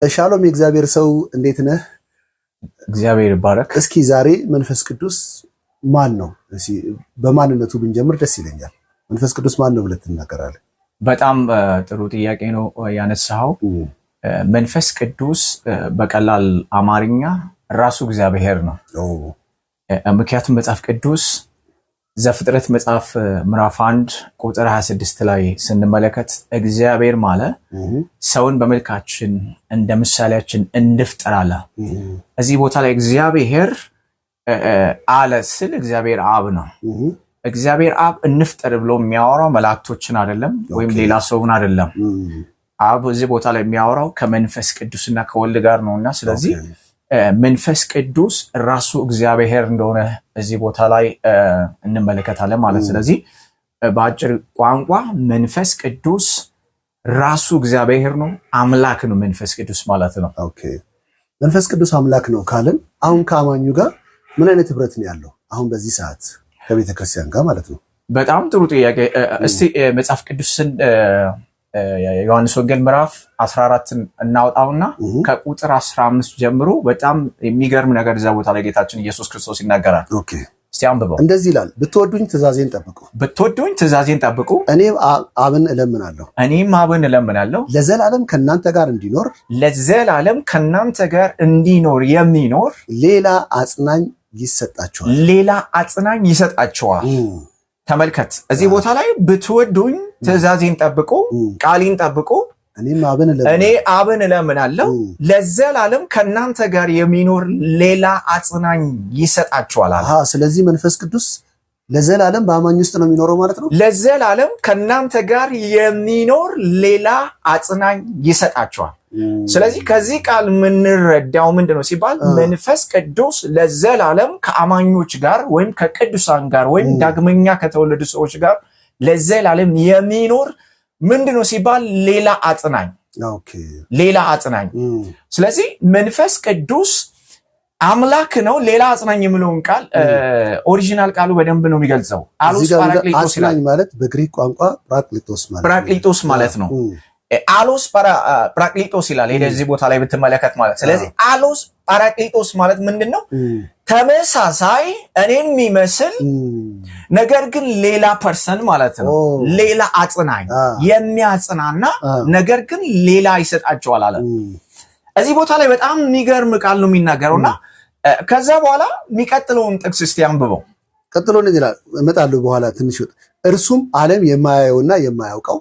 ሻሎም የእግዚአብሔር ሰው እንዴት ነህ? እግዚአብሔር ይባረክ። እስኪ ዛሬ መንፈስ ቅዱስ ማን ነው? በማንነቱ ብንጀምር ደስ ይለኛል። መንፈስ ቅዱስ ማን ነው ብለህ ትናገራለህ? በጣም ጥሩ ጥያቄ ነው ያነሳው። መንፈስ ቅዱስ በቀላል አማርኛ ራሱ እግዚአብሔር ነው። ምክንያቱም መጽሐፍ ቅዱስ ዘፍጥረት መጽሐፍ ምዕራፍ 1 ቁጥር 26 ላይ ስንመለከት እግዚአብሔር ማለት ሰውን በመልካችን እንደ ምሳሌያችን እንፍጠር አለ። እዚህ ቦታ ላይ እግዚአብሔር አለ ስል እግዚአብሔር አብ ነው። እግዚአብሔር አብ እንፍጠር ብሎ የሚያወራው መላእክቶችን አይደለም ወይም ሌላ ሰውን አይደለም። አብ እዚህ ቦታ ላይ የሚያወራው ከመንፈስ ቅዱስና ከወልድ ጋር ነውና ስለዚህ መንፈስ ቅዱስ ራሱ እግዚአብሔር እንደሆነ እዚህ ቦታ ላይ እንመለከታለን ማለት። ስለዚህ በአጭር ቋንቋ መንፈስ ቅዱስ ራሱ እግዚአብሔር ነው፣ አምላክ ነው መንፈስ ቅዱስ ማለት ነው። ኦኬ መንፈስ ቅዱስ አምላክ ነው ካልን አሁን ከአማኙ ጋር ምን አይነት ህብረት ነው ያለው? አሁን በዚህ ሰዓት ከቤተ ክርስቲያን ጋር ማለት ነው። በጣም ጥሩ ጥያቄ። እስቲ መጽሐፍ ቅዱስን ዮሐንስ ወንጌል ምዕራፍ 14 እናውጣውና ከቁጥር 15 ጀምሮ በጣም የሚገርም ነገር እዛ ቦታ ላይ ጌታችን ኢየሱስ ክርስቶስ ይናገራል። ኦኬ እስቲ አንብበው። እንደዚህ ይላል፣ ብትወዱኝ ትእዛዜን ጠብቁ። ብትወዱኝ ትእዛዜን ጠብቁ። እኔም አብን እለምናለሁ ለዘላለም ከናንተ ጋር እንዲኖር የሚኖር ሌላ አጽናኝ ይሰጣቸዋል። ተመልከት፣ እዚህ ቦታ ላይ ብትወዱኝ ትእዛዜን ጠብቁ፣ ቃሌን ጠብቁ፣ እኔ አብን እለምናለሁ ለዘላለም ከናንተ ጋር የሚኖር ሌላ አጽናኝ ይሰጣቸዋል አለ። ስለዚህ መንፈስ ቅዱስ ለዘላለም በአማኝ ውስጥ ነው የሚኖረው ማለት ነው። ለዘላለም ከናንተ ጋር የሚኖር ሌላ አጽናኝ ይሰጣቸዋል። ስለዚህ ከዚህ ቃል የምንረዳው ምንድነው ሲባል መንፈስ ቅዱስ ለዘላለም ከአማኞች ጋር ወይም ከቅዱሳን ጋር ወይም ዳግመኛ ከተወለዱ ሰዎች ጋር ለዘላለም የሚኖር ምንድነው ሲባል ሌላ አጽናኝ። ስለዚህ መንፈስ ቅዱስ አምላክ ነው። ሌላ አጽናኝ የሚለውን ቃል ኦሪጂናል ቃሉ በደንብ ነው የሚገልጸው። አሎስ ፓራክሊቶስ ማለት በግሪክ ቋንቋ ፓራክሊቶስ ማለት ነው። አሎስ ፓራክሊቶስ ይላል እዚህ ቦታ ላይ ብትመለከት ማለት። ስለዚህ አሎስ ፓራክሊቶስ ማለት ምንድነው? ተመሳሳይ እኔን የሚመስል ነገር ግን ሌላ ፐርሰን ማለት ነው። ሌላ አጽናኝ የሚያጽናና ነገር ግን ሌላ ይሰጣቸዋል አለ። እዚህ ቦታ ላይ በጣም የሚገርም ቃል ነው የሚናገረውና ከዛ በኋላ የሚቀጥለውን ጥቅስ እስቲ አንብበው። ቀጥሎ ይላል እመጣለሁ በኋላ ትንሽ እርሱም ዓለም የማያየውና የማያውቀው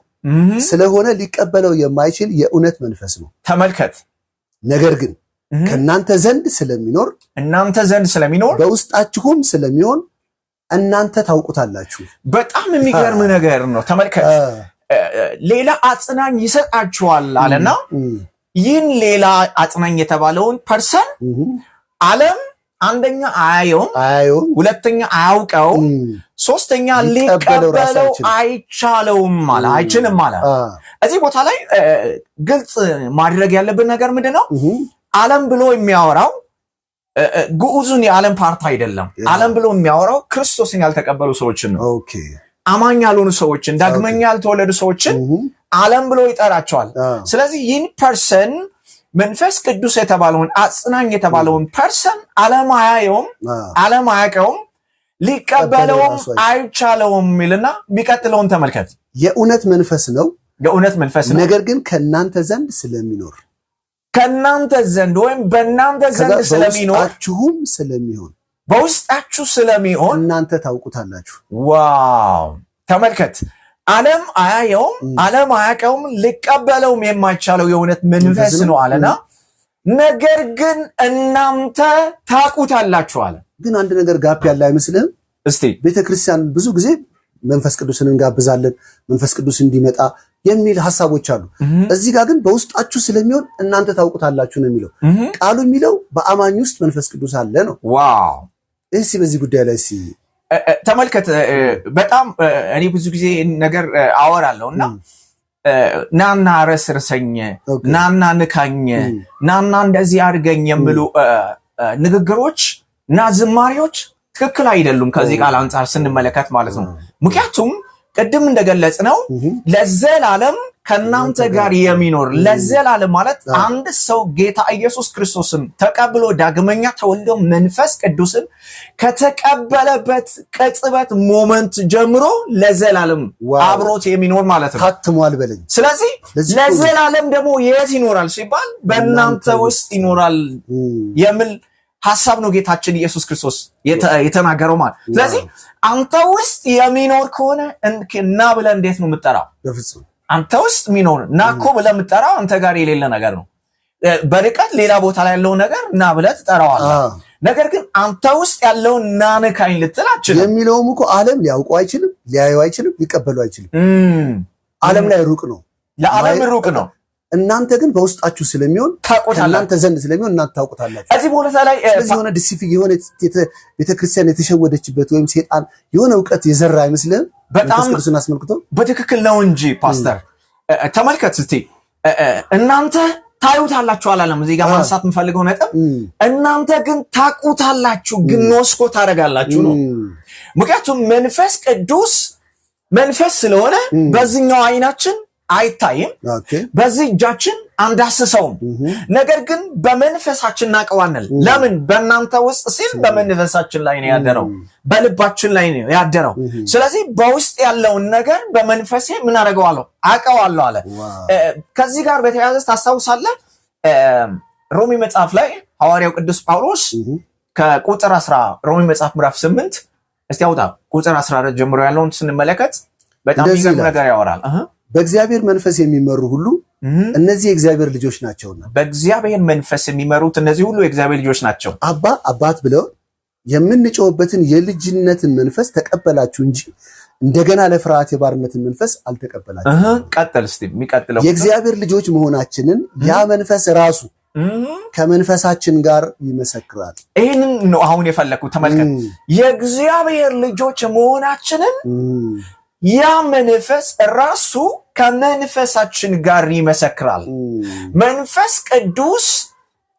ስለሆነ ሊቀበለው የማይችል የእውነት መንፈስ ነው። ተመልከት። ነገር ግን ከእናንተ ዘንድ ስለሚኖር በውስጣችሁም ስለሚሆን እናንተ ታውቁታላችሁ። በጣም የሚገርም ነገር ነው። ተመልከት። ሌላ አጽናኝ ይሰጣችኋል አለና ይህን ሌላ አጽናኝ የተባለውን ፐርሰን ዓለም አንደኛ አያየውም፣ ሁለተኛ አያውቀውም፣ ሶስተኛ ሊቀበለው አይችልም ማለት። እዚህ ቦታ ላይ ግልጽ ማድረግ ያለብን ነገር ምንድነው? ዓለም ብሎ የሚያወራው ግዑዙን የዓለም ፓርት አይደለም። ዓለም ብሎ የሚያወራው ክርስቶስን ያልተቀበሉ ሰዎችን ነው። አማኝ ያልሆኑ ሰዎችን፣ ዳግመኛ ያልተወለዱ ሰዎችን ዓለም ብሎ ይጠራቸዋል። ስለዚህ ይህን ፐርሰን መንፈስ ቅዱስ የተባለውን አጽናኝ የተባለውን ፐርሰን ዓለም አያየውም፣ ዓለም አያውቀውም፣ ሊቀበለውም አይቻለውም ይልና የሚቀጥለውን ተመልከት። የእውነት መንፈስ ነው፣ ነገር ግን ከእናንተ ዘንድ ወይም በእናንተ ዘንድ በውስጣችሁ ስለሚሆን እናንተ ታውቁታላችሁ። ዋው! ተመልከት። ዓለም አያየውም፣ ዓለም አያውቀውም፣ ሊቀበለውም የማይቻለው የእውነት መንፈስ ነው አለና ነገር ግን እናንተ ታውቁታላችሁ አለ። ግን አንድ ነገር ጋፕ ያለ አይመስልህም? እስቲ ቤተክርስቲያን ብዙ ጊዜ መንፈስ ቅዱስን እንጋብዛለን፣ መንፈስ ቅዱስ እንዲመጣ የሚል ሐሳቦች አሉ። እዚህ ጋር ግን በውስጣችሁ ስለሚሆን እናንተ ታውቁታላችሁ ነው የሚለው። ቃሉ የሚለው በአማኝ ውስጥ መንፈስ ቅዱስ አለ ነው። ዋው! እሺ በዚህ ጉዳይ ላይ ተመልከት። በጣም እኔ ብዙ ጊዜ ነገር አወራለሁና ናና ረስርሰኝ፣ ናና ንካኝ፣ ናና እንደዚህ አድርገኝ የሚሉ ንግግሮች እና ዝማሬዎች ትክክል አይደሉም ከዚህ ቃል አንጻር ስንመለከት ማለት ነው። ምክንያቱም ቅድም እንደገለጽነው ለዘላለም ከናንተ ጋር የሚኖር ለዘላለም ማለት አንድ ሰው ጌታ ኢየሱስ ክርስቶስን ተቀብሎ ዳግመኛ ተወልዶ መንፈስ ቅዱስን ከተቀበለበት ቅጽበት ሞመንት ጀምሮ ለዘላለም አብሮት የሚኖር ማለት ነው። ታትሟል በለኝ። ስለዚህ ለዘላለም ደግሞ የት ይኖራል ሲባል በእናንተ ውስጥ ይኖራል የሚል ሐሳብ ነው ጌታችን ኢየሱስ ክርስቶስ የተናገረው ማለት። ስለዚህ አንተ ውስጥ የሚኖር ከሆነ እና ብለህ እንዴት ነው የምትጠራው? በፍጹም አንተ ውስጥ የሚኖር ናኮ ብለህ የምትጠራው አንተ ጋር የሌለ ነገር ነው። በርቀት ሌላ ቦታ ላይ ያለው ነገር እና ብለህ ትጠራዋለህ። ነገር ግን አንተ ውስጥ ያለውን ናነካኝ ልትል አትችልም። የሚለውም እኮ ዓለም ሊያውቀው አይችልም፣ ሊያየው አይችልም፣ ሊቀበለው አይችልም። ዓለም ላይ ሩቅ ነው፣ ለዓለም ሩቅ ነው። እናንተ ግን በውስጣችሁ ስለሚሆን ታውቁታላችሁ። እናንተ ዘንድ ስለሚሆን እናንተ ታውቁታላችሁ። እዚህ ቦታ ላይ የሆነ ዲሲፊክ የሆነ ቤተክርስቲያን የተሸወደችበት ወይም ሴጣን የሆነ ዕውቀት የዘራ አይመስልህም? በጣም ክርስቶስን አስመልክቶ በትክክል ነው እንጂ ፓስተር ተመልከት እስቲ እናንተ ታዩታላችሁ አላለም። እዚህ ጋር ማንሳት የምፈልገው ነጥብ እናንተ ግን ታውቁታላችሁ፣ ግን ኖስኮ ታደርጋላችሁ ነው። ምክንያቱም መንፈስ ቅዱስ መንፈስ ስለሆነ በዚህኛው አይናችን አይታይም፣ በዚህ እጃችን አንዳስሰውም። ነገር ግን በመንፈሳችን እናቀዋለን። ለምን? በእናንተ ውስጥ ሲል በመንፈሳችን ላይ ነው ያደረው፣ በልባችን ላይ ነው ያደረው። ስለዚህ በውስጥ ያለውን ነገር በመንፈሴ ምን አደርገዋለሁ? አቀዋለሁ አለ። ከዚህ ጋር በተያያዘ ታስታውሳለህ ሮሚ መጽሐፍ ላይ ሐዋርያው ቅዱስ ጳውሎስ ከቁጥር 10 ሮሚ መጽሐፍ ምዕራፍ 8 እስቲ አውጣ ቁጥር 14 ጀምሮ ያለውን ስንመለከት በጣም ይገርም ነገር ያወራል። በእግዚአብሔር መንፈስ የሚመሩ ሁሉ እነዚህ የእግዚአብሔር ልጆች ናቸውና። በእግዚአብሔር መንፈስ የሚመሩት እነዚህ ሁሉ የእግዚአብሔር ልጆች ናቸው። አባት ብለው የምንጮህበትን የልጅነትን መንፈስ ተቀበላችሁ እንጂ እንደገና ለፍርሃት የባርነትን መንፈስ አልተቀበላችሁ። ቀጥል እስቲ የሚቀጥለው የእግዚአብሔር ልጆች መሆናችንን ያ መንፈስ ራሱ ከመንፈሳችን ጋር ይመሰክራል። ይህንን ነው አሁን የፈለኩት። ተመልከት፣ የእግዚአብሔር ልጆች መሆናችንን ያ መንፈስ ራሱ ከመንፈሳችን ጋር ይመሰክራል። መንፈስ ቅዱስ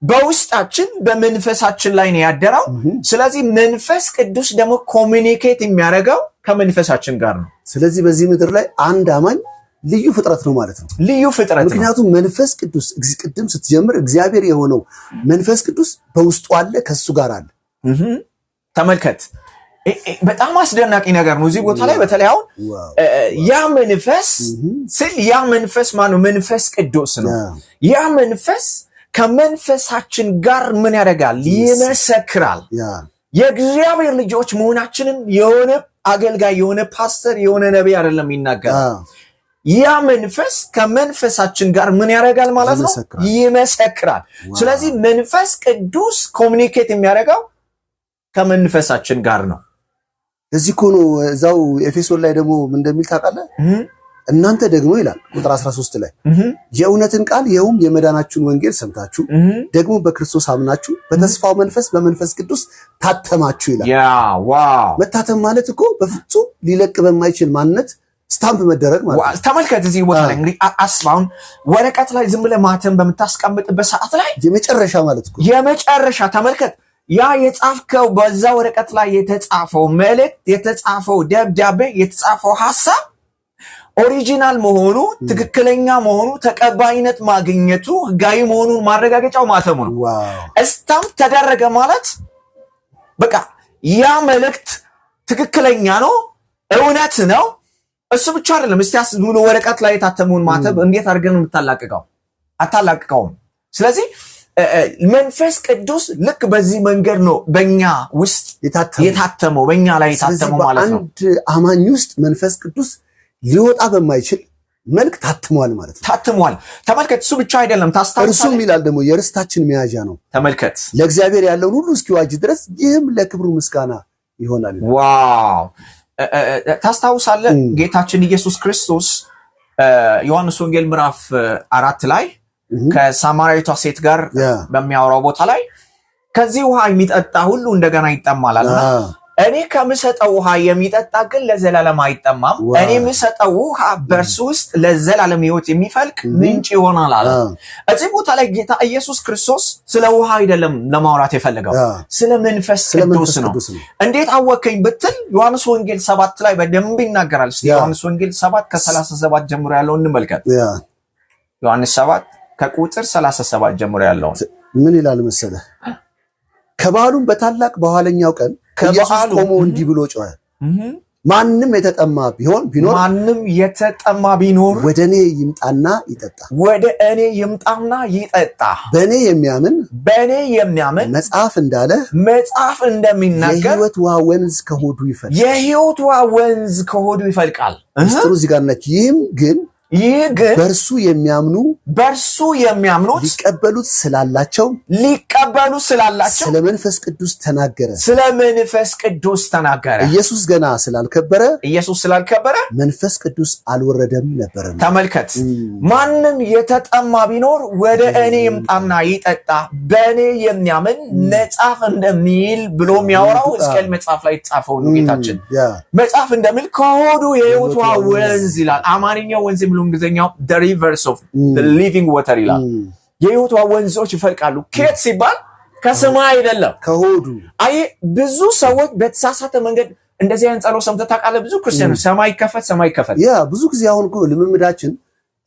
በውስጣችን በመንፈሳችን ላይ ነው ያደረው። ስለዚህ መንፈስ ቅዱስ ደግሞ ኮሚኒኬት የሚያደርገው ከመንፈሳችን ጋር ነው። ስለዚህ በዚህ ምድር ላይ አንድ አማኝ ልዩ ፍጥረት ነው ማለት ነው። ልዩ ፍጥረት ነው። ምክንያቱም መንፈስ ቅዱስ ቅድም ስትጀምር እግዚአብሔር የሆነው መንፈስ ቅዱስ በውስጡ አለ፣ ከሱ ጋር አለ። ተመልከት፣ በጣም አስደናቂ ነገር ነው። እዚህ ቦታ ላይ በተለይ አሁን ያ መንፈስ ስል ያ መንፈስ ማነው? መንፈስ ቅዱስ ነው። ያ መንፈስ ከመንፈሳችን ጋር ምን ያደርጋል? ይመሰክራል። የእግዚአብሔር ልጆች መሆናችንን የሆነ አገልጋይ፣ የሆነ ፓስተር፣ የሆነ ነቢይ አይደለም ይናገራል። ያ መንፈስ ከመንፈሳችን ጋር ምን ያደርጋል ማለት ነው? ይመሰክራል። ስለዚህ መንፈስ ቅዱስ ኮሚኒኬት የሚያደርገው ከመንፈሳችን ጋር ነው። እዚህ እኮ ነው እዛው ኤፌሶን ላይ ደግሞ ምን እንደሚል ታውቃለህ? እናንተ ደግሞ ይላል ቁጥር 13 ላይ የእውነትን ቃል ይኸውም የመዳናችሁን ወንጌል ሰምታችሁ ደግሞ በክርስቶስ አምናችሁ በተስፋው መንፈስ በመንፈስ ቅዱስ ታተማችሁ ይላል። መታተም ማለት እኮ በፍጹም ሊለቅ በማይችል ማንነት ስታምፕ መደረግ ማለት ነው። ተመልከት እዚህ ቦታ ላይ እንግዲህ አስባውን ወረቀት ላይ ዝም ብለህ ማተም በምታስቀምጥበት ሰዓት ላይ የመጨረሻ ማለት እኮ የመጨረሻ ተመልከት፣ ያ የጻፍከው በዛ ወረቀት ላይ የተጻፈው መልእክት፣ የተጻፈው ደብዳቤ፣ የተጻፈው ሐሳብ ኦሪጂናል መሆኑ፣ ትክክለኛ መሆኑ፣ ተቀባይነት ማግኘቱ፣ ህጋዊ መሆኑን ማረጋገጫው ማተሙ ነው። ስታምፕ ተደረገ ማለት በቃ ያ መልእክት ትክክለኛ ነው፣ እውነት ነው። እሱ ብቻ አይደለም። እስቲ ሙሉ ወረቀት ላይ የታተመውን ማተብ እንዴት አድርገን የምታላቅቀው? አታላቅቀውም። ስለዚህ መንፈስ ቅዱስ ልክ በዚህ መንገድ ነው በእኛ ውስጥ የታተመው፣ በእኛ ላይ የታተመው ማለት ነው። አንድ አማኝ ውስጥ መንፈስ ቅዱስ ሊወጣ በማይችል መልክ ታትሟል ማለት ነው። ታትሟል። ተመልከት፣ እሱ ብቻ አይደለም። ታስታውሳለህ? እርሱም ይላል ደግሞ የርስታችን መያዣ ነው። ተመልከት፣ ለእግዚአብሔር ያለውን ሁሉ እስኪዋጅ ድረስ ይህም ለክብሩ ምስጋና ይሆናል። ዋው! ታስታውሳለህ? ጌታችን ኢየሱስ ክርስቶስ ዮሐንስ ወንጌል ምዕራፍ 4 ላይ ከሳማራዊቷ ሴት ጋር በሚያወራው ቦታ ላይ ከዚህ ውሃ የሚጠጣ ሁሉ እንደገና ይጠማላልና እኔ ከምሰጠው ውሃ የሚጠጣ ግን ለዘላለም አይጠማም እኔ የምሰጠው ውሃ በእርሱ ውስጥ ለዘላለም ሕይወት የሚፈልቅ ምንጭ ይሆናል አለ እዚህ ቦታ ላይ ጌታ ኢየሱስ ክርስቶስ ስለ ውሃ አይደለም ለማውራት የፈለገው ስለ መንፈስ ቅዱስ ነው እንዴት አወከኝ ብትል ዮሐንስ ወንጌል 7 ላይ በደንብ ይናገራል እስቲ ዮሐንስ ወንጌል 7 ከ37 ጀምሮ ያለውን እንመልከት ዮሐንስ 7 ከቁጥር 37 ጀምሮ ያለው ምን ይላል መሰለህ ከባሉም በታላቅ በኋለኛው ቀን ኢየሱስ ቆሞ እንዲህ ብሎ ጮኸ ማንንም የተጠማ ቢኖር ወደኔ ይምጣና ይጠጣ በኔ የሚያምን መጽሐፍ እንደሚናገር የሕይወት ውሃ ወንዝ ከሆዱ ይፈልቃል ምስጢሩ እዚህ ጋር ነች ይህ ግን በርሱ የሚያምኑት ሊቀበሉት ስላላቸው ስለ መንፈስ ቅዱስ ተናገረ ኢየሱስ ገና ስላልከበረ መንፈስ ቅዱስ አልወረደም ነበር ተመልከት ማንንም የተጠማ ቢኖር ወደ እኔ ይምጣና ይጠጣ በእኔ የሚያምን መጽሐፍ እንደሚል ብሎ የሚያወራው እስከል መጽሐፍ ላይ ተጻፈው ነው ጌታችን መጽሐፍ እንደሚል ከሆዱ የሕይወት ውሃ ወንዝ ይላል አማርኛው ወንዝ እንግሊዘኛው the rivers of the living water ይላል የሕይወት ውሃ ወንዞች ይፈልቃሉ ከየት ሲባል ከሰማይ አይደለም ከሆዱ አይ ብዙ ሰዎች በተሳሳተ መንገድ እንደዚህ አይነት ጸሎት ሰምተህ ታውቃለህ ብዙ ክርስቲያኖች ሰማይ ይከፈት ብዙ ጊዜ አሁን እኮ ልምምዳችን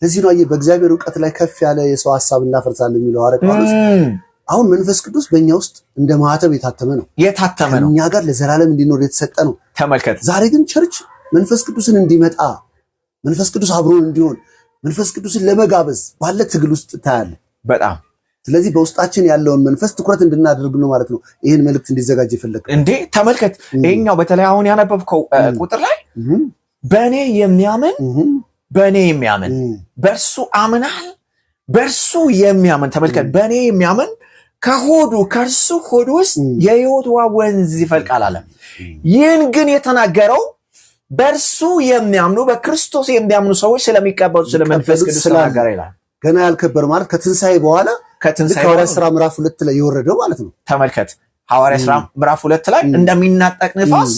ለዚህ ነው በእግዚአብሔር ዕውቀት ላይ ከፍ ያለ የሰው ሐሳብ እናፈርሳለን የሚለው አረጋውስ አሁን መንፈስ ቅዱስ በእኛ ውስጥ እንደ ማህተም የታተመ ነው እኛ ጋር ለዘላለም እንዲኖር የተሰጠ ነው ተመልከት ዛሬ ግን ቸርች መንፈስ ቅዱስን እንዲመጣ መንፈስ ቅዱስ አብሮን እንዲሆን መንፈስ ቅዱስን ለመጋበዝ ባለ ትግል ውስጥ ታያለ በጣም ስለዚህ በውስጣችን ያለውን መንፈስ ትኩረት እንድናደርግ ነው ማለት ነው ይሄን መልእክት እንዲዘጋጅ ይፈልክ እንዴ ተመልከት ይሄኛው በተለይ አሁን ያነበብከው ቁጥር ላይ በእኔ የሚያምን በእርሱ አምናል በእርሱ የሚያምን ተመልከት በእኔ የሚያምን ከእርሱ ሆድ ውስጥ የሕይወት ውሃ ወንዝ ይፈልቃል አለ ይህን ግን የተናገረው በእርሱ የሚያምኑ በክርስቶስ የሚያምኑ ሰዎች ስለሚቀበሉ ስለ መንፈስ ቅዱስ ተናገረ ይላል ገና ያልከበር ማለት ከትንሳኤ በኋላ ሐዋርያት ሥራ ምዕራፍ 2 ላይ የወረደው ማለት ነው ተመልከት ሐዋርያት ሥራ ምዕራፍ 2 ላይ እንደሚናጠቅ ንፋስ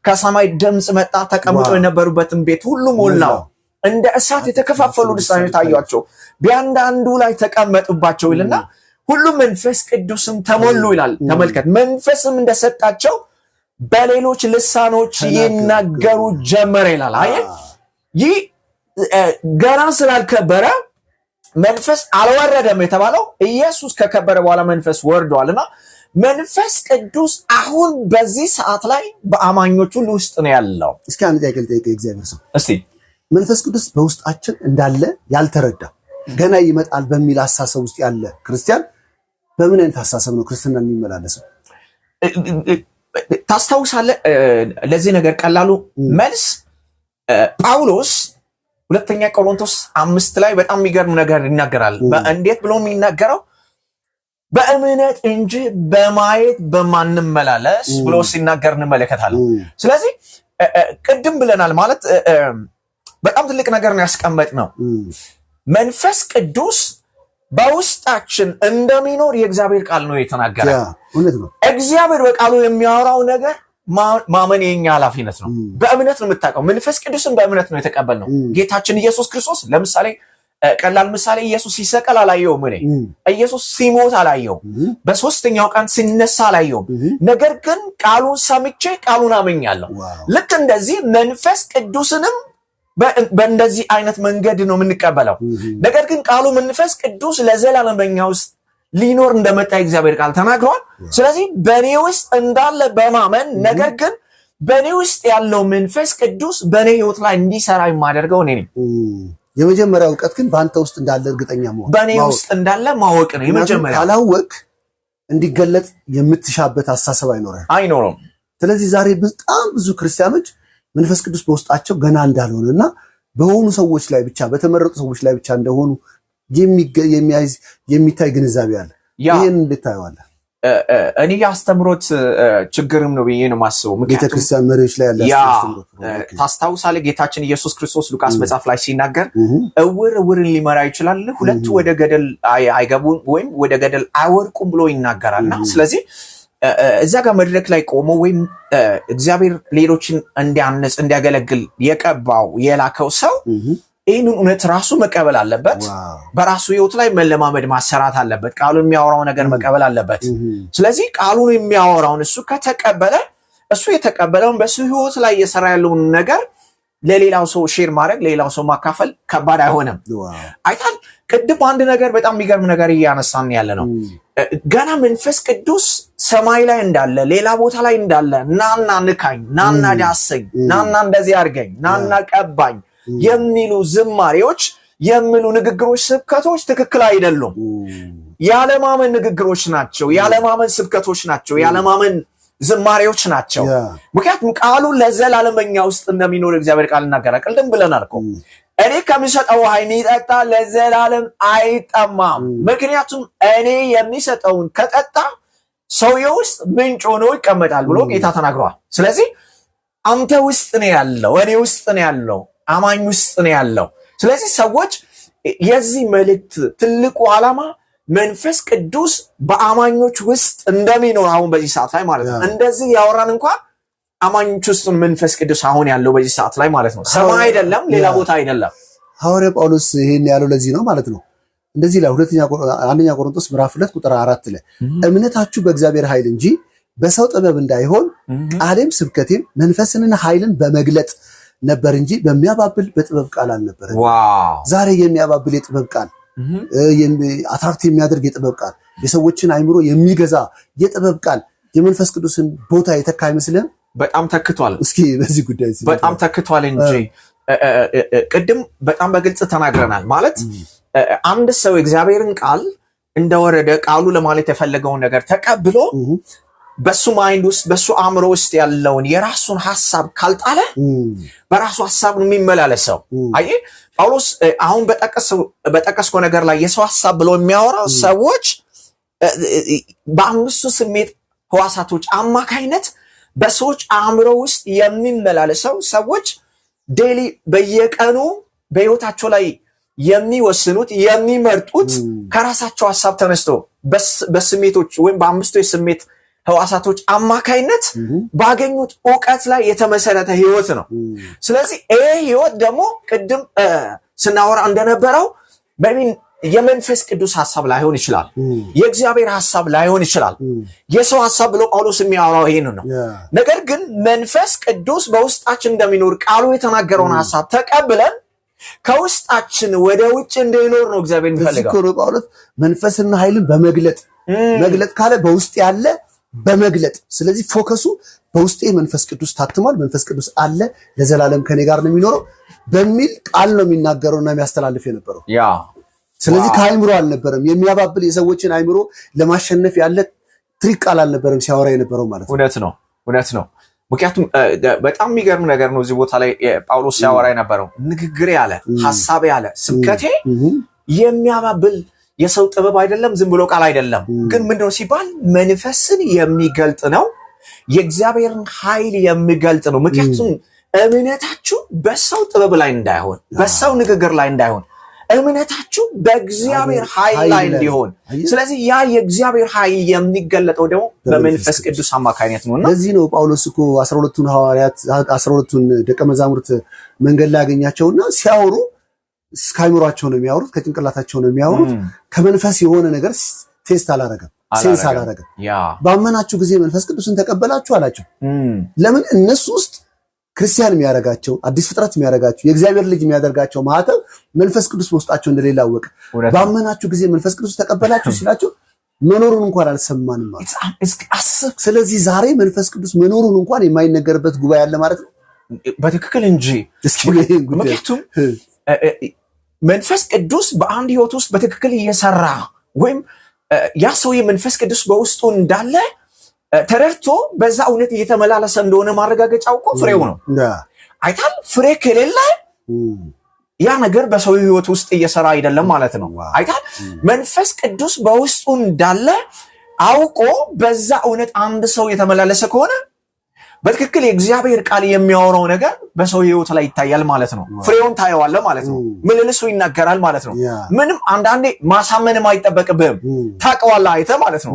ከሰማይ ድምጽ መጣ ተቀምጦ የነበሩበትን ቤት ሁሉ ሞላው እንደ እሳት የተከፋፈሉ ልሳኖች ታዩአቸው በአንዳንዱ ላይ ተቀመጡባቸው ይልና ሁሉም መንፈስ ቅዱስም ተሞሉ ይላል ተመልከት መንፈስም እንደሰጣቸው በሌሎች ልሳኖች ይናገሩ ጀመረ ይላል ይህ ገና ስላልከበረ መንፈስ አልወረደም የተባለው ኢየሱስ ከከበረ በኋላ መንፈስ ወርዷልና መንፈስ ቅዱስ አሁን በዚህ ሰዓት ላይ በአማኞቹ ውስጥ ነው ያለው እስኪ አንድ ጥያቄ ልጠይቅ እግዚአብሔር ሰው እስቲ መንፈስ ቅዱስ በውስጣችን እንዳለ ያልተረዳ ገና ይመጣል በሚል ሐሳብ ውስጥ ያለ ክርስቲያን በምን አይነት ሐሳብ ነው ክርስቲያን የሚመላለሰው ታስታውሳለህ ለዚህ ነገር ቀላሉ መልስ ጳውሎስ ሁለተኛ ቆሮንቶስ 5 ላይ በጣም የሚገርም ነገር ይናገራል እንዴት ብሎ የሚናገረው በእምነት እንጂ በማየት በማንመላለስ ብሎ ሲናገር እንመለከታለን ስለዚህ ቅድም ብለናል ማለት በጣም ትልቅ ነገር ነው ያስቀመጥነው መንፈስ ቅዱስ በውስጣችን እንደሚኖር የእግዚአብሔር ቃል ነው የተናገረ እውነት ነው እግዚአብሔር በቃሉ የሚያወራው ነገር ማመን የኛ ኃላፊነት ነው በእምነት ነው የምታውቀው መንፈስ ቅዱስን በእምነት ነው የተቀበልነው ጌታችን ኢየሱስ ክርስቶስ ለምሳሌ ቀላል ምሳሌ ኢየሱስ ሲሰቀል አላየውም ኢየሱስ ሲሞት አላየውም በሶስተኛው ቀን ሲነሳ አላየውም ነገር ግን ቃሉን ሰምቼ ቃሉን አመኛለሁ ልክ እንደዚህ መንፈስ ቅዱስንም በእንደዚህ አይነት መንገድ ነው የምንቀበለው ነገር ግን ቃሉ መንፈስ ቅዱስ ለዘላለም በእኛ ውስጥ ሊኖር እንደመጣ እግዚአብሔር ቃል ተናግሯል ስለዚህ በኔ ውስጥ እንዳለ በማመን ነገር ግን በኔ ውስጥ ያለው መንፈስ ቅዱስ በኔ ህይወት ላይ እንዲሰራ የማደርገው እኔ ነኝ የመጀመሪያው ዕውቀት ግን ባንተ ውስጥ እንዳለ እርግጠኛ መሆን በኔ ውስጥ እንዳለ ማወቅ ነው የመጀመሪያው ካላወቅ እንዲገለጥ የምትሻበት ሐሳብ አይኖርም ስለዚህ ዛሬ በጣም ብዙ ክርስቲያኖች መንፈስ ቅዱስ በውስጣቸው ገና እንዳልሆነና በሆኑ ሰዎች ላይ ብቻ በተመረጡ ሰዎች ላይ ብቻ እንደሆኑ የሚታይ ግንዛቤ አለ ይሄን እንድታዩዋለ እኔ ያስተምሮት ችግርም ነው ብዬ ነው ማስበው ምክንያቱም ቤተክርስቲያን መሪዎች ላይ ያለ አስተምሮት ታስታውሳለህ ጌታችን ኢየሱስ ክርስቶስ ሉቃስ መጽሐፍ ላይ ሲናገር እውርን ሊመራ ይችላል ሁለቱ ወደ ገደል አይገቡም ወይም ወደ ገደል አይወርቁም ብሎ ይናገራልና ስለዚህ እዛ ጋር መድረክ ላይ ቆሞ ወይም እግዚአብሔር ሌሎችን እንዲያነጽ እንዲያገለግል የቀባው የላከው ሰው ይህንን እውነት ራሱ መቀበል አለበት። በራሱ ህይወት ላይ መለማመድ ማሰራት አለበት። ቃሉ የሚያወራው ነገር መቀበል አለበት። ስለዚህ ቃሉን የሚያወራውን እሱ ከተቀበለ እሱ የተቀበለውን በሱ ህይወት ላይ እየሰራ ያለውን ነገር ለሌላው ሰው ሼር ማድረግ ለሌላው ሰው ማካፈል ከባድ አይሆንም። አይታል ቅድም አንድ ነገር በጣም የሚገርም ነገር እያነሳን ያለ ነው። ገና መንፈስ ቅዱስ ሰማይ ላይ እንዳለ ሌላ ቦታ ላይ እንዳለ ናና ንካኝ፣ ናና ዳሰኝ፣ ናና እንደዚህ አድርገኝ፣ ናና ቀባኝ የሚሉ ዝማሬዎች የሚሉ ንግግሮች፣ ስብከቶች ትክክል አይደሉም። ያለማመን ንግግሮች ናቸው። ያለማመን ስብከቶች ናቸው። ያለማመን ዝማሬዎች ናቸው። ምክንያቱም ቃሉ ለዘላለም በእኛ ውስጥ እንደሚኖር እግዚአብሔር ቃል ይናገራል። ቅድም ብለናል እኮ እኔ ከሚሰጠው ውሃ የሚጠጣ ለዘላለም አይጠማም። ምክንያቱም እኔ የሚሰጠውን ከጠጣ ሰውዬው ውስጥ ምንጭ ሆኖ ይቀመጣል ብሎ ጌታ ተናግሯል። ስለዚህ አንተ ውስጥ ነው ያለው፣ እኔ ውስጥ ነው ያለው፣ አማኝ ውስጥ ነው ያለው። ስለዚህ ሰዎች የዚህ መልእክት ትልቁ ዓላማ መንፈስ ቅዱስ በአማኞች ውስጥ እንደሚኖር አሁን በዚህ ሰዓት ላይ ማለት ነው። እንደዚህ ያወራን እንኳን አማኞች ውስጥ መንፈስ ቅዱስ አሁን ያለው በዚህ ሰዓት ላይ ማለት ነው። ሰማይ አይደለም፣ ሌላ ቦታ አይደለም። ሐዋርያ ጳውሎስ ይሄን ያለው ለዚህ ነው ማለት ነው። እንደዚህ ላይ አንደኛ ቆሮንቶስ ምዕራፍ 2 ቁጥር 4 ላይ እምነታችሁ በእግዚአብሔር ኃይል እንጂ በሰው ጥበብ እንዳይሆን ቃሌም ስብከቴም መንፈስንና ኃይልን በመግለጥ ነበር እንጂ በሚያባብል በጥበብ ቃል አልነበረም። ዛሬ የሚያባብል የጥበብ ቃል አትራክት የሚያደርግ የጥበብ ቃል የሰዎችን አይምሮ የሚገዛ የጥበብ ቃል የመንፈስ ቅዱስን ቦታ የተካ አይመስልም? በጣም ተክቷል። እስኪ በዚህ ጉዳይ በጣም ተክቷል እንጂ ቅድም በጣም በግልጽ ተናግረናል። ማለት አንድ ሰው እግዚአብሔርን ቃል እንደወረደ ቃሉ ለማለት የፈለገውን ነገር ተቀብሎ በሱ ማይንድ ውስጥ በሱ አእምሮ ውስጥ ያለውን የራሱን ሐሳብ ካልጣለ በራሱ ሐሳብ ነው የሚመላለሰው። አይ ጳውሎስ አሁን በጠቀስከው ነገር ላይ የሰው ሐሳብ ብሎ የሚያወራው ሰዎች በአምስቱ ስሜት ሕዋሳቶች አማካይነት በሰዎች አእምሮ ውስጥ የሚመላለሰው ሰዎች ዴሊ በየቀኑ በህይወታቸው ላይ የሚወስኑት የሚመርጡት ከራሳቸው ሐሳብ ተነስቶ በስሜቶች ወይም በአምስቱ የስሜት ሕዋሳቶች አማካይነት ባገኙት ዕውቀት ላይ የተመሰረተ ህይወት ነው። ስለዚህ ይሄ ህይወት ደግሞ ቅድም ስናወራ እንደነበረው የመንፈስ ቅዱስ ሐሳብ ላይሆን ይችላል። የእግዚአብሔር ሐሳብ ላይሆን ይችላል። የሰው ሐሳብ ብሎ ጳውሎስ የሚያወራው ይሄን ነው። ነገር ግን መንፈስ ቅዱስ በውስጣችን እንደሚኖር ቃሉ የተናገረውን ሐሳብ ተቀብለን ከውስጣችን ወደ ውጭ እንዲኖር ነው እግዚአብሔር የሚፈልገው። ጳውሎስ መንፈስና ኃይልን በመግለጥ መግለጥ ካለ በውስጥ ያለ በመግለጥ ስለዚህ ፎከሱ በውስጤ መንፈስ ቅዱስ ታትሟል፣ መንፈስ ቅዱስ አለ፣ ለዘላለም ከኔ ጋር ነው የሚኖረው በሚል ቃል ነው የሚናገረውና የሚያስተላልፍ የነበረው። ስለዚህ ከአይምሮ አልነበረም የሚያባብል የሰዎችን አይምሮ ለማሸነፍ ያለ ትሪክ ቃል አልነበረም ሲያወራ የነበረው ማለት ነው። እውነት ነው። ምክንያቱም በጣም የሚገርም ነገር ነው እዚህ ቦታ ላይ ጳውሎስ ሲያወራ የነበረው ንግግር ያለ ሐሳብ ያለ ስብከቴ የሚያባብል የሰው ጥበብ አይደለም፣ ዝም ብሎ ቃል አይደለም። ግን ምንድነው ሲባል መንፈስን የሚገልጥ ነው፣ የእግዚአብሔርን ኃይል የሚገልጥ ነው። ምክንያቱም እምነታችሁ በሰው ጥበብ ላይ እንዳይሆን፣ በሰው ንግግር ላይ እንዳይሆን፣ እምነታችሁ በእግዚአብሔር ኃይል ላይ እንዲሆን። ስለዚህ ያ የእግዚአብሔር ኃይል የሚገለጠው ደግሞ በመንፈስ ቅዱስ አማካኝነት ነውና ለዚህ ነው ጳውሎስ እኮ 12ቱን ሐዋርያት 12ቱን ደቀ መዛሙርት መንገድ ላይ ያገኛቸውና ሲያወሩ ከአይምሯቸው ነው የሚያወሩት፣ ከጭንቅላታቸው ነው የሚያወሩት። ከመንፈስ የሆነ ነገር ቴስት አላረገም፣ ሴንስ አላረገም። ባመናችሁ ጊዜ መንፈስ ቅዱስን ተቀበላችሁ አላቸው። ለምን እነሱ ውስጥ ክርስቲያን የሚያደርጋቸው አዲስ ፍጥረት የሚያደርጋቸው የእግዚአብሔር ልጅ የሚያደርጋቸው ማህተም መንፈስ ቅዱስ በውስጣቸው እንደሌለ አወቀ። ባመናችሁ ጊዜ መንፈስ ቅዱስ ተቀበላችሁ ሲላቸው መኖሩን እንኳን አልሰማንም ማለት። ስለዚህ ዛሬ መንፈስ ቅዱስ መኖሩን እንኳን የማይነገርበት ጉባኤ አለ ማለት ነው። በትክክል እንጂ ምክንያቱም መንፈስ ቅዱስ በአንድ ህይወት ውስጥ በትክክል እየሰራ ወይም ያ ሰው የመንፈስ ቅዱስ በውስጡ እንዳለ ተረድቶ በዛ እውነት እየተመላለሰ እንደሆነ ማረጋገጫው እኮ ፍሬው ነው። አይታል ፍሬ ከሌለ ያ ነገር በሰው ህይወት ውስጥ እየሰራ አይደለም ማለት ነው። አይታል መንፈስ ቅዱስ በውስጡ እንዳለ አውቆ በዛ እውነት አንድ ሰው የተመላለሰ ከሆነ በትክክል የእግዚአብሔር ቃል የሚያወራው ነገር በሰው ህይወት ላይ ይታያል ማለት ነው። ፍሬውን ታየዋለህ ማለት ነው። ምልልሱ ይናገራል ማለት ነው። ምንም አንዳንዴ ማሳመንም አይጠበቅብህም፣ ታውቀዋለህ አይተህ ማለት ነው።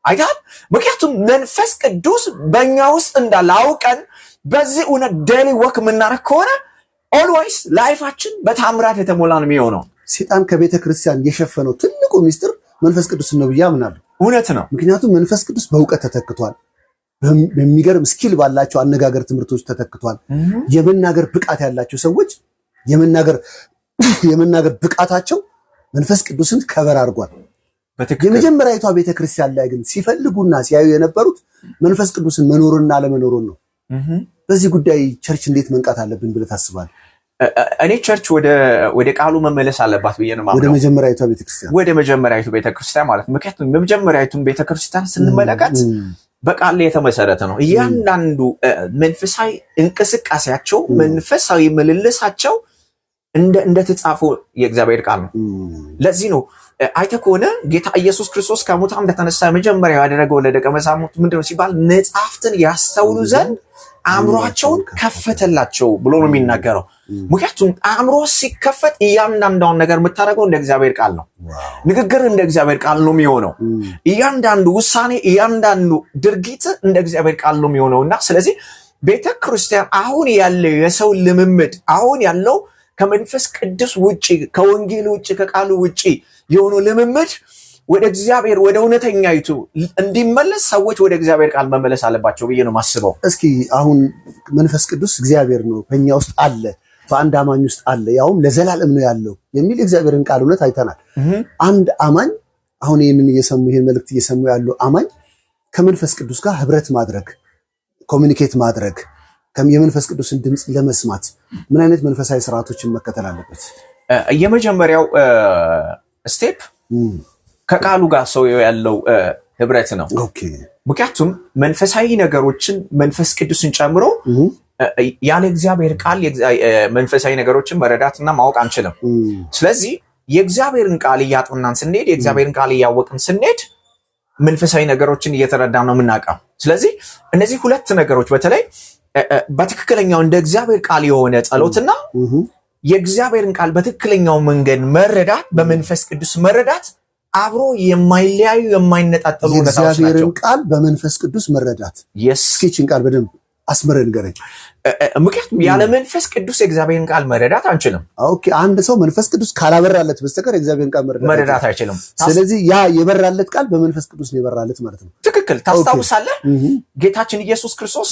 አይታል። ምክንያቱም መንፈስ ቅዱስ በእኛ ውስጥ እንዳለ አውቀን በዚህ እውነት ዴሊ ወክ የምናደርግ ከሆነ ኦልዌይስ ላይፋችን በታምራት የተሞላ ነው የሚሆነው። ሰይጣን ከቤተ ክርስቲያን የሸፈነው ትልቁ ሚስጥር መንፈስ ቅዱስ ነው ብዬ አምናለሁ። እውነት ነው። ምክንያቱም መንፈስ ቅዱስ በእውቀት ተተክቷል። በሚገርም ስኪል ባላቸው አነጋገር ትምህርቶች ተተክቷል። የመናገር ብቃት ያላቸው ሰዎች የመናገር ብቃታቸው መንፈስ ቅዱስን ከበር አድርጓል። የመጀመሪያዊቷ ቤተክርስቲያን ላይ ግን ሲፈልጉና ሲያዩ የነበሩት መንፈስ ቅዱስን መኖሩንና አለመኖሩን ነው። በዚህ ጉዳይ ቸርች እንዴት መንቃት አለብን ብለህ ታስባለህ? እኔ ቸርች ወደ ቃሉ መመለስ አለባት ብዬ ነው ማለት ነው። ወደ መጀመሪያዊቷ ቤተክርስቲያን ማለት ምክንያቱም የመጀመሪያዊቱን ቤተክርስቲያን ስንመለከት በቃል ላይ የተመሰረተ ነው። እያንዳንዱ መንፈሳዊ እንቅስቃሴያቸው፣ መንፈሳዊ ምልልሳቸው እንደተጻፈው የእግዚአብሔር ቃል ነው። ለዚህ ነው አይተህ ከሆነ ጌታ ኢየሱስ ክርስቶስ ከሙታን እንደተነሳ መጀመሪያ ያደረገው ለደቀ መዛሙርቱ ምንድነው ሲባል መጽሐፍትን ያስተውሉ ዘንድ አእምሮአቸውን ከፈተላቸው ብሎ ነው የሚናገረው። ምክንያቱም አእምሮ ሲከፈት እያንዳንዷን ነገር የምታደርገው እንደ እግዚአብሔር ቃል ነው። ንግግር እንደ እግዚአብሔር ቃል ነው የሚሆነው። እያንዳንዱ ውሳኔ፣ እያንዳንዱ ድርጊት እንደ እግዚአብሔር ቃል ነው የሚሆነውና ስለዚህ ቤተክርስቲያን አሁን ያለው የሰው ልምምድ አሁን ያለው ከመንፈስ ቅዱስ ውጪ ከወንጌል ውጪ ከቃሉ ውጪ የሆነው ልምምድ ወደ እግዚአብሔር ወደ እውነተኛይቱ እንዲመለስ ሰዎች ወደ እግዚአብሔር ቃል መመለስ አለባቸው ብዬ ነው ማስበው። እስኪ አሁን መንፈስ ቅዱስ እግዚአብሔር ነው በእኛ ውስጥ አለ፣ በአንድ አማኝ ውስጥ አለ፣ ያውም ለዘላለም ነው ያለው የሚል እግዚአብሔርን ቃል እውነት አይተናል። አንድ አማኝ አሁን ይህን መልእክት እየሰሙ ያሉ አማኝ ከመንፈስ ቅዱስ ጋር ህብረት ማድረግ ኮሚኒኬት ማድረግ የመንፈስ ቅዱስን ድምፅ ለመስማት ምን አይነት መንፈሳዊ ስርዓቶችን መከተል አለበት? የመጀመሪያው ስቴፕ ከቃሉ ጋር ሰው ያለው ህብረት ነው። ምክንያቱም መንፈሳዊ ነገሮችን መንፈስ ቅዱስን ጨምሮ ያለ እግዚአብሔር ቃል መንፈሳዊ ነገሮችን መረዳትና ማወቅ አንችልም። ስለዚህ የእግዚአብሔርን ቃል እያጠናን ስንሄድ የእግዚአብሔርን ቃል እያወቅን ስንሄድ መንፈሳዊ ነገሮችን እየተረዳን ነው የምናውቀው። ስለዚህ እነዚህ ሁለት ነገሮች በተለይ በትክክለኛው እንደ እግዚአብሔር ቃል የሆነ ጸሎትና የእግዚአብሔርን ቃል በትክክለኛው መንገድ መረዳት በመንፈስ ቅዱስ መረዳት አብሮ የማይለያዩ የማይነጣጠሉ ነገሮች ናቸው። የእግዚአብሔርን ቃል በመንፈስ ቅዱስ መረዳት እስኪችን ቃል በደንብ አስመረን ንገረኝ። ምክንያቱም ያለ መንፈስ ቅዱስ የእግዚአብሔርን ቃል መረዳት አንችልም። አንድ ሰው መንፈስ ቅዱስ ካላበራለት በስተቀር የእግዚአብሔርን ቃል መረዳት አይችልም። ስለዚህ ያ የበራለት ቃል በመንፈስ ቅዱስ ነው የበራለት ማለት ነው። ትክክል። ታስታውሳለህ ጌታችን ኢየሱስ ክርስቶስ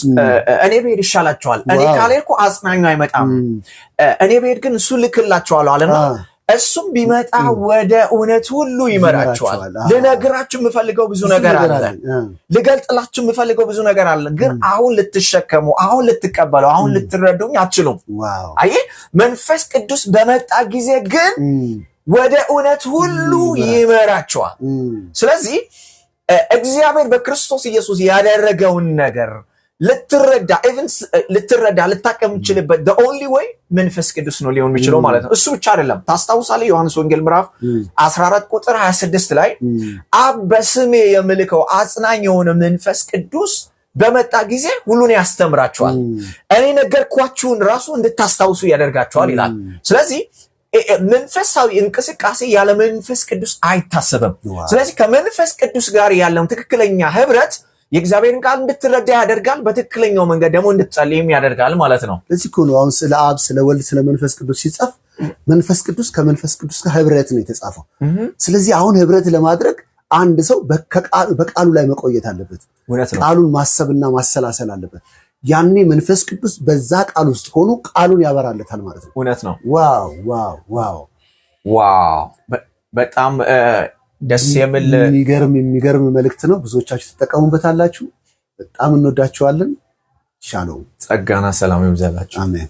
እኔ ብሄድ ይሻላችኋል፣ እኔ ካልሄድኩ አጽናኙ አይመጣም፣ እኔ ብሄድ ግን እሱ ልክላችኋለሁ አለና እሱም ቢመጣ ወደ እውነት ሁሉ ይመራችኋል። ልነግራችሁ የምፈልገው ብዙ ነገር አለ፣ ልገልጥላችሁ የምፈልገው ብዙ ነገር አለ፣ ግን አሁን ልትሸከሙ፣ አሁን ልትቀበሉ፣ አሁን ልትረዱኝ አትችሉም። አየህ መንፈስ ቅዱስ በመጣ ጊዜ ግን ወደ እውነት ሁሉ ይመራችኋል። ስለዚህ እግዚአብሔር በክርስቶስ ኢየሱስ ያደረገውን ነገር ልትረዳ ልታቀም የምችልበት the only way መንፈስ ቅዱስ ነው ሊሆን የሚችለው ማለት ነው። እሱ ብቻ አይደለም። ታስታውሳለህ ዮሐንስ ወንጌል ምዕራፍ 14 ቁጥር 26 ላይ አብ በስሜ የምልከው አጽናኝ የሆነ መንፈስ ቅዱስ በመጣ ጊዜ ሁሉን ያስተምራችኋል፣ እኔ ነገርኳችሁን ራሱ እንድታስታውሱ ያደርጋችኋል ይላል። ስለዚህ መንፈሳዊ እንቅስቃሴ ያለ መንፈስ ቅዱስ አይታሰብም። ስለዚህ ከመንፈስ ቅዱስ ጋር ያለው ትክክለኛ ህብረት የእግዚአብሔርን ቃል እንድትረዳ ያደርጋል፣ በትክክለኛው መንገድ ደግሞ እንድትጸልይም ያደርጋል ማለት ነው። ለዚህ እኮ ነው አሁን ስለ አብ ስለ ወልድ ስለ መንፈስ ቅዱስ ሲጻፍ መንፈስ ቅዱስ ከመንፈስ ቅዱስ ጋር ህብረት ነው የተጻፈው። ስለዚህ አሁን ህብረት ለማድረግ አንድ ሰው በቃሉ ላይ መቆየት አለበት። ቃሉን ማሰብና ማሰላሰል አለበት። ያኔ መንፈስ ቅዱስ በዛ ቃል ውስጥ ሆኖ ቃሉን ያበራለታል ማለት ነው። እውነት ነው። ዋው ዋው ዋው ዋው! በጣም ደስ የሚል የሚገርም መልእክት ነው። ብዙዎቻችሁ ተጠቀሙበታላችሁ። በጣም እንወዳችኋለን። ሻሎም፣ ጸጋና ሰላም ይብዛላችሁ። አሜን።